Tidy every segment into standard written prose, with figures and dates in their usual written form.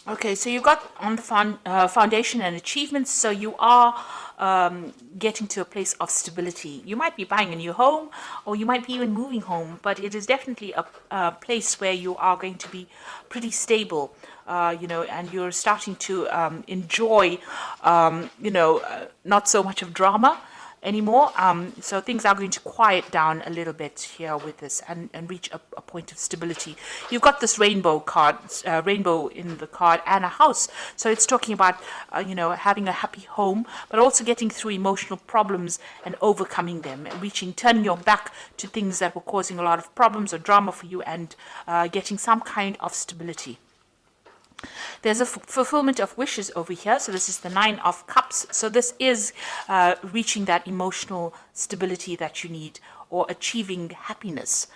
Okay, so you got on the foundation and achievements, so you are getting to a place of stability. You might be buying a new home, or you might be even moving home, but it is definitely a place where you are going to be pretty stable, and you're starting to enjoy, not so much of drama anymore. So things are going to quiet down a little bit here with this and reach a point of stability. You've got this rainbow card, rainbow in the card, and a house. So it's talking about, having a happy home, but also getting through emotional problems and overcoming them, and turning your back to things that were causing a lot of problems or drama for you, and getting some kind of stability. There's a fulfillment of wishes over here. So this is the Nine of Cups. So this is reaching that emotional stability that you need, or achieving happiness.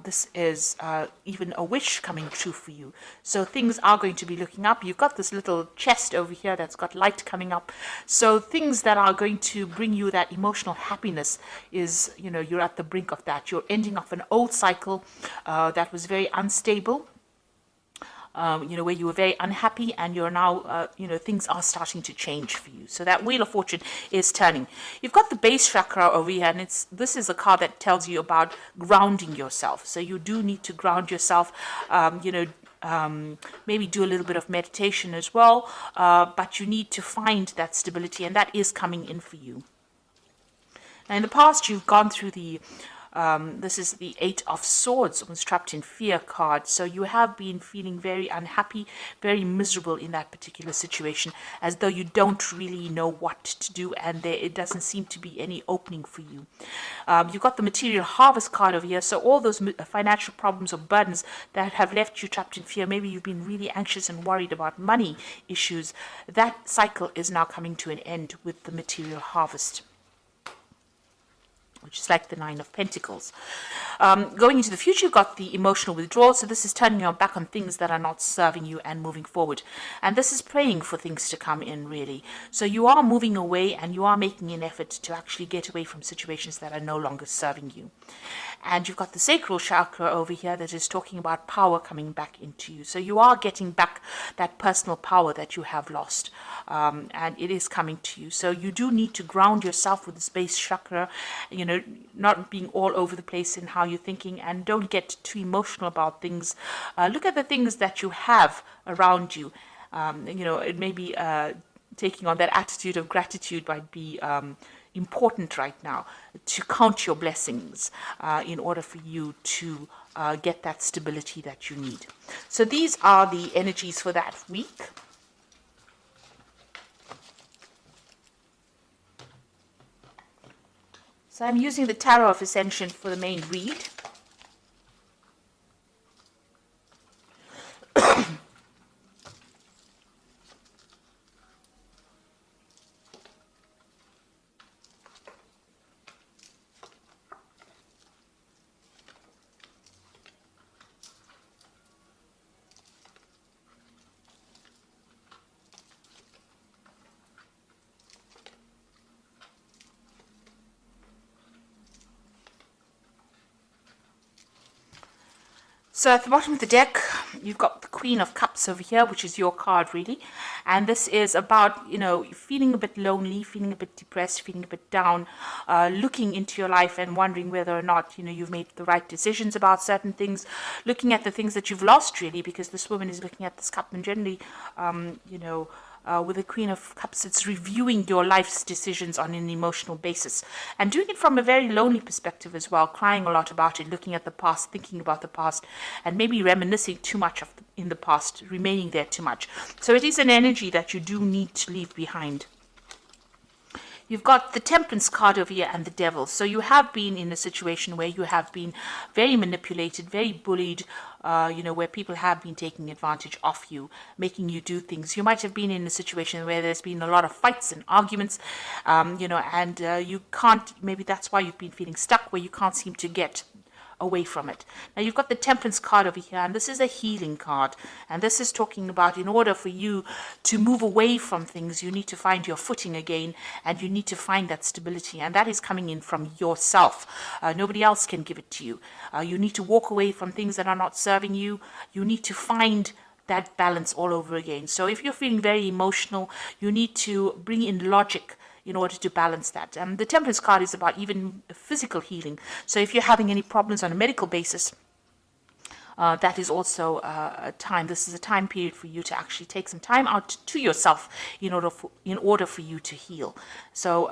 This is even a wish coming true for you. So things are going to be looking up. You've got this little chest over here that's got light coming up. So things that are going to bring you that emotional happiness is, you're at the brink of that. You're ending off an old cycle that was very unstable. Where you were very unhappy, and you're now, things are starting to change for you. So that Wheel of Fortune is turning. You've got the base chakra over here, and this is a card that tells you about grounding yourself. So you do need to ground yourself, maybe do a little bit of meditation as well, but you need to find that stability, and that is coming in for you. Now, in the past, you've gone through this is the Eight of Swords, was trapped in fear card. So you have been feeling very unhappy, very miserable in that particular situation, as though you don't really know what to do, and it doesn't seem to be any opening for you. You've got the Material Harvest card over here. So all those financial problems or burdens that have left you trapped in fear, maybe you've been really anxious and worried about money issues, that cycle is now coming to an end with the Material Harvest, which is like the Nine of Pentacles. Going into the future, you've got the emotional withdrawal. So this is turning your back on things that are not serving you and moving forward. And this is praying for things to come in, really. So you are moving away, and you are making an effort to actually get away from situations that are no longer serving you. And you've got the sacral chakra over here that is talking about power coming back into you. So you are getting back that personal power that you have lost. And it is coming to you. So you do need to ground yourself with the base chakra, not being all over the place in how you're thinking, and don't get too emotional about things. Look at the things that you have around you. It may be taking on that attitude of gratitude might be important right now, to count your blessings in order for you to get that stability that you need. So these are the energies for that week. So I'm using the Tarot of Ascension for the main read. So at the bottom of the deck, you've got the Queen of Cups over here, which is your card, really. And this is about, feeling a bit lonely, feeling a bit depressed, feeling a bit down, looking into your life and wondering whether or not, you've made the right decisions about certain things, looking at the things that you've lost, really, because this woman is looking at this cup, and generally, with the Queen of Cups, it's reviewing your life's decisions on an emotional basis, and doing it from a very lonely perspective as well, crying a lot about it, looking at the past, thinking about the past, and maybe reminiscing too much in the past, remaining there too much. So it is an energy that you do need to leave behind. You've got the Temperance card over here and the Devil. So you have been in a situation where you have been very manipulated, very bullied, where people have been taking advantage of you, making you do things. You might have been in a situation where there's been a lot of fights and arguments, and you can't, maybe that's why you've been feeling stuck, where you can't seem to get away from it. Now you've got the Temperance card over here, and this is a healing card, and this is talking about, in order for you to move away from things, you need to find your footing again, and you need to find that stability, and that is coming in from yourself. Nobody else can give it to you. You need to walk away from things that are not serving you. You need to find that balance all over again. So if you're feeling very emotional, you need to bring in logic in order to balance that. The Temperance card is about even physical healing. So if you're having any problems on a medical basis, that is also a time. This is a time period for you to actually take some time out to yourself in order for you to heal. So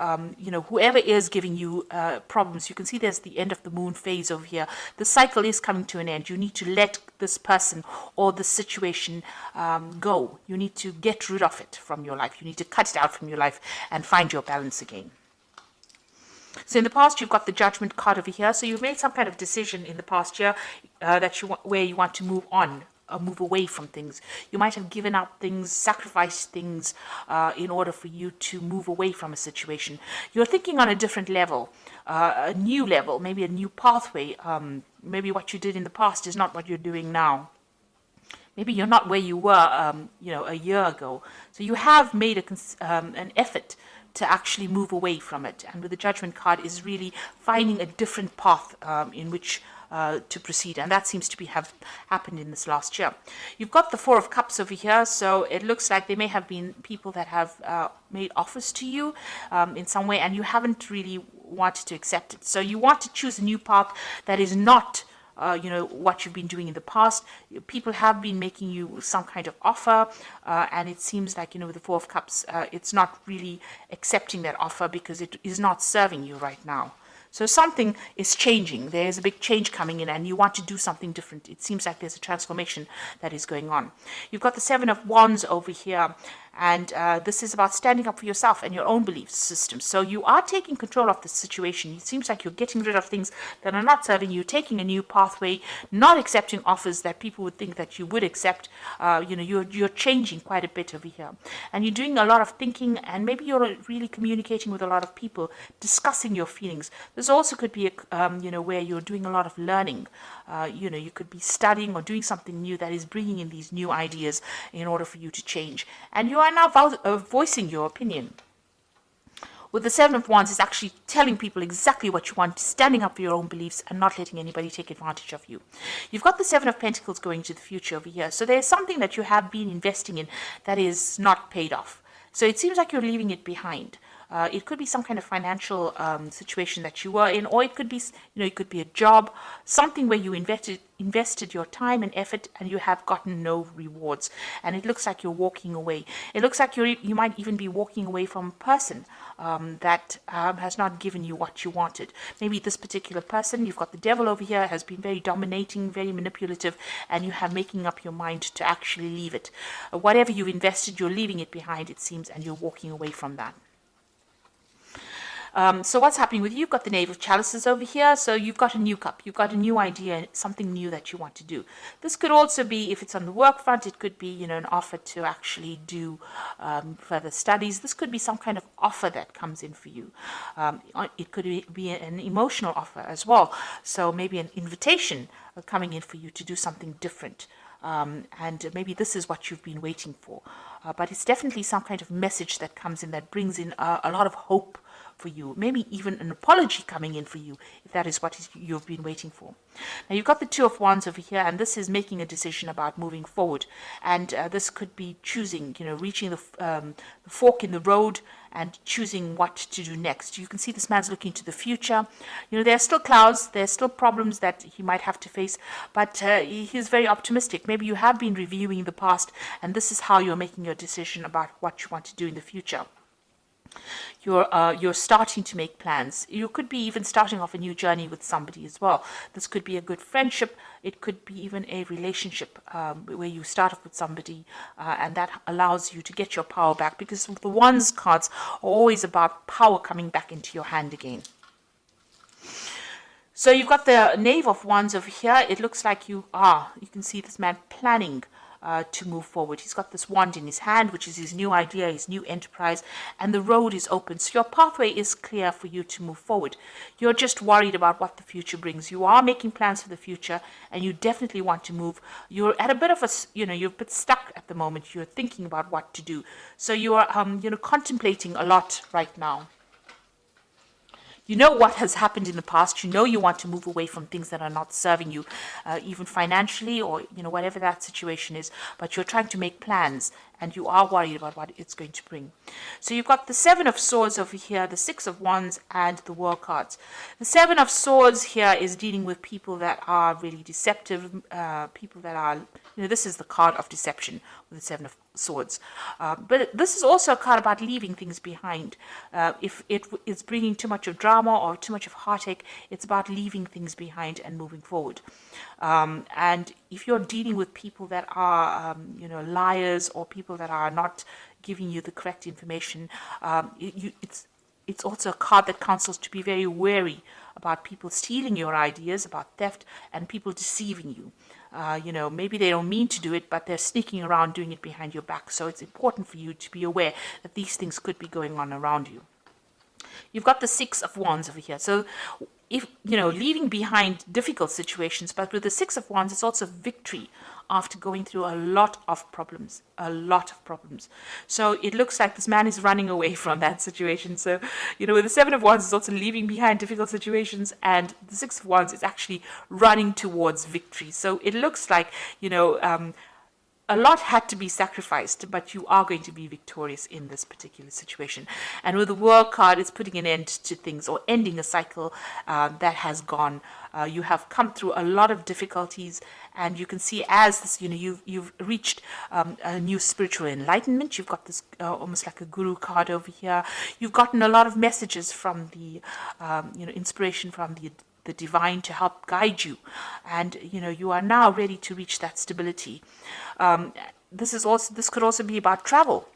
whoever is giving you problems, you can see there's the end of the moon phase over here. The cycle is coming to an end. You need to let this person or the situation go. You need to get rid of it from your life. You need to cut it out from your life and find your balance again. So in the past, you've got the Judgment card over here. So you've made some kind of decision in the past year where you want to move on, or move away from things. You might have given up things, sacrificed things in order for you to move away from a situation. You're thinking on a different level, a new level, maybe a new pathway. Maybe what you did in the past is not what you're doing now. Maybe you're not where you were, a year ago. So you have made an effort to actually move away from it. And with the Judgment card is really finding a different path in which to proceed. And that seems to have happened in this last year. You've got the Four of Cups over here. So it looks like there may have been people that have made offers to you in some way, and you haven't really wanted to accept it. So you want to choose a new path that is not what you've been doing in the past. People have been making you some kind of offer, and it seems like, with the Four of Cups, it's not really accepting that offer because it is not serving you right now. So something is changing. There's a big change coming in and you want to do something different. It seems like there's a transformation that is going on. You've got the Seven of Wands over here. And this is about standing up for yourself and your own belief system. So you are taking control of the situation. It seems like you're getting rid of things that are not serving you, taking a new pathway, not accepting offers that people would think that you would accept. You're changing quite a bit over here. And you're doing a lot of thinking, and maybe you're really communicating with a lot of people, discussing your feelings. This also could be, where you're doing a lot of learning. You could be studying or doing something new that is bringing in these new ideas in order for you to change. And you are now voicing your opinion. With the Seven of Wands, it's actually telling people exactly what you want, standing up for your own beliefs and not letting anybody take advantage of you. You've got the Seven of Pentacles going to the future over here. So there's something that you have been investing in that is not paid off. So it seems like you're leaving it behind. It could be some kind of financial situation that you were in, or it could be, it could be a job, something where you invested your time and effort and you have gotten no rewards. And it looks like you're walking away. It looks like you might even be walking away from a person that has not given you what you wanted. Maybe this particular person, you've got the Devil over here, has been very dominating, very manipulative, and you have making up your mind to actually leave it. Whatever you've invested, you're leaving it behind, it seems, and you're walking away from that. So what's happening with you? You've got the Knave of Chalices over here. So you've got a new cup. You've got a new idea, something new that you want to do. This could also be, if it's on the work front, it could be, an offer to actually do further studies. This could be some kind of offer that comes in for you. It could be an emotional offer as well. So maybe an invitation coming in for you to do something different. And maybe this is what you've been waiting for. But it's definitely some kind of message that comes in that brings in a lot of hope for you, maybe even an apology coming in for you, if that is what you've been waiting for. Now you've got the Two of Wands over here, and this is making a decision about moving forward. And this could be choosing, reaching the fork in the road and choosing what to do next. You can see this man's looking to the future. There are still clouds, there's still problems that he might have to face, but he's very optimistic. Maybe you have been reviewing the past, and this is how you're making your decision about what you want to do in the future. You're starting to make plans. You could be even starting off a new journey with somebody as well. This could be a good friendship. It could be even a relationship where you start off with somebody and that allows you to get your power back, because the Wands cards are always about power coming back into your hand again. So you've got the Knave of Wands over here. It looks like you can see this man planning to move forward. He's got this wand in his hand, which is his new idea, his new enterprise, and the road is open. So your pathway is clear for you to move forward. You're just worried about what the future brings. You are making plans for the future, and you definitely want to move. You're at a bit of you're a bit stuck at the moment. You're thinking about what to do. So you are, contemplating a lot right now. You know what has happened in the past. You know you want to move away from things that are not serving you, even financially, or whatever that situation is. But you're trying to make plans, and you are worried about what it's going to bring. So you've got the Seven of Swords over here, the Six of Wands, and the World cards. The Seven of Swords here is dealing with people that are really deceptive, people that are, this is the card of deception with the Seven of Swords. But this is also a card about leaving things behind. If it is bringing too much of drama or too much of heartache, it's about leaving things behind and moving forward. And if you're dealing with people that are, liars, or people that are not giving you the correct information, it's also a card that counsels to be very wary about people stealing your ideas, about theft, and people deceiving you. Maybe they don't mean to do it, but they're sneaking around doing it behind your back. So it's important for you to be aware that these things could be going on around you. You've got the Six of Wands over here. So if, leaving behind difficult situations, but with the Six of Wands, it's also victory after going through a lot of problems. So it looks like this man is running away from that situation. So, with the Seven of Wands, it's also leaving behind difficult situations, and the Six of Wands is actually running towards victory. So it looks like, a lot had to be sacrificed, but you are going to be victorious in this particular situation. And with the World card, it's putting an end to things, or ending a cycle that has gone. You have come through a lot of difficulties, and you can see as this, you've reached a new spiritual enlightenment. You've got this almost like a guru card over here. You've gotten a lot of messages from the, inspiration from the divine to help guide you, and you are now ready to reach that stability. This could also be about travel.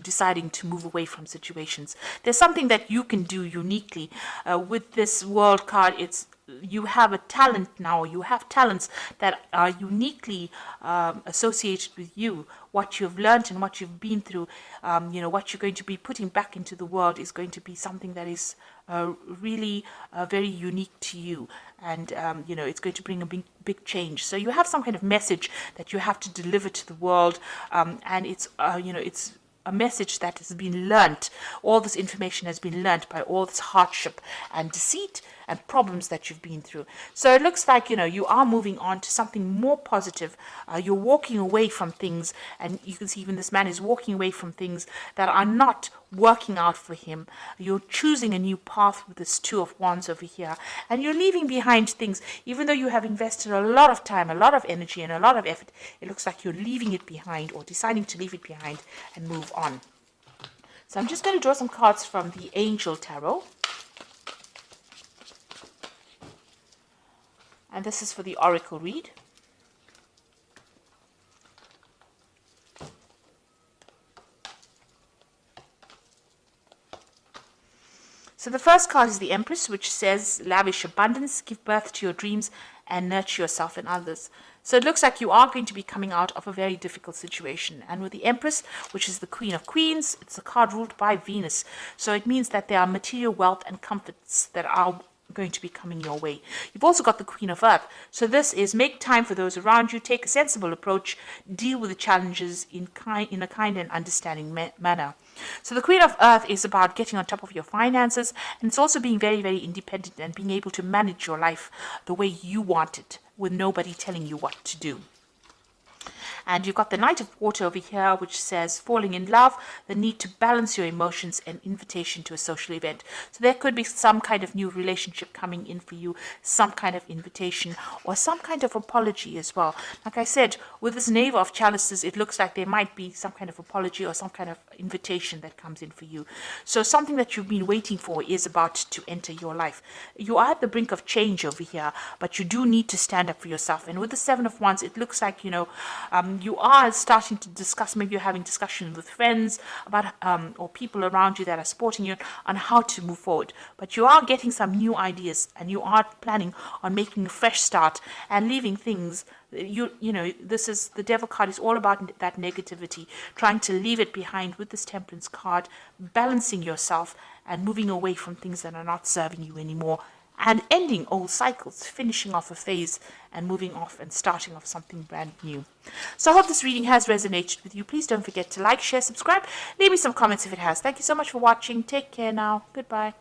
Deciding to move away from situations. There's something that you can do uniquely with this World card. You have a talent now. You have talents that are uniquely associated with you. What you've learned and what you've been through, what you're going to be putting back into the world is going to be something that is really very unique to you. And, it's going to bring a big change. So you have some kind of message that you have to deliver to the world. And it's a message that has been learnt. All this information has been learnt by all this hardship and deceit and problems that you've been through. So it looks like, you are moving on to something more positive. You're walking away from things, and you can see even this man is walking away from things that are not working out for him. You're choosing a new path with this Two of Wands over here, and you're leaving behind things. Even though you have invested a lot of time, a lot of energy, and a lot of effort, it looks like you're leaving it behind, or deciding to leave it behind and move on. So I'm just going to draw some cards from the Angel Tarot. And this is for the Oracle read. So the first card is the Empress, which says, lavish abundance, give birth to your dreams, and nurture yourself and others. So it looks like you are going to be coming out of a very difficult situation. And with the Empress, which is the Queen of Queens, it's a card ruled by Venus. So it means that there are material wealth and comforts that are going to be coming your way. You've also got the Queen of Earth. So this is make time for those around you, take a sensible approach, deal with the challenges in a kind and understanding manner. So the Queen of Earth is about getting on top of your finances, and it's also being very, very independent and being able to manage your life the way you want it, with nobody telling you what to do. And you've got the Knight of Water over here, which says falling in love, the need to balance your emotions, and invitation to a social event. So there could be some kind of new relationship coming in for you, some kind of invitation, or some kind of apology as well. Like I said, with this Knave of Chalices, it looks like there might be some kind of apology or some kind of invitation that comes in for you. So something that you've been waiting for is about to enter your life. You are at the brink of change over here, but you do need to stand up for yourself. And with the Seven of Wands, it looks like, you are starting to discuss, maybe you're having discussions with friends about or people around you that are supporting you on how to move forward. But you are getting some new ideas, and you are planning on making a fresh start and leaving things. This is the Devil card is all about that negativity, trying to leave it behind with this Temperance card, balancing yourself and moving away from things that are not serving you anymore. and ending old cycles, finishing off a phase and moving off and starting off something brand new. So I hope this reading has resonated with you. Please don't forget to like, share, subscribe. Leave me some comments if it has. Thank you so much for watching. Take care now. Goodbye.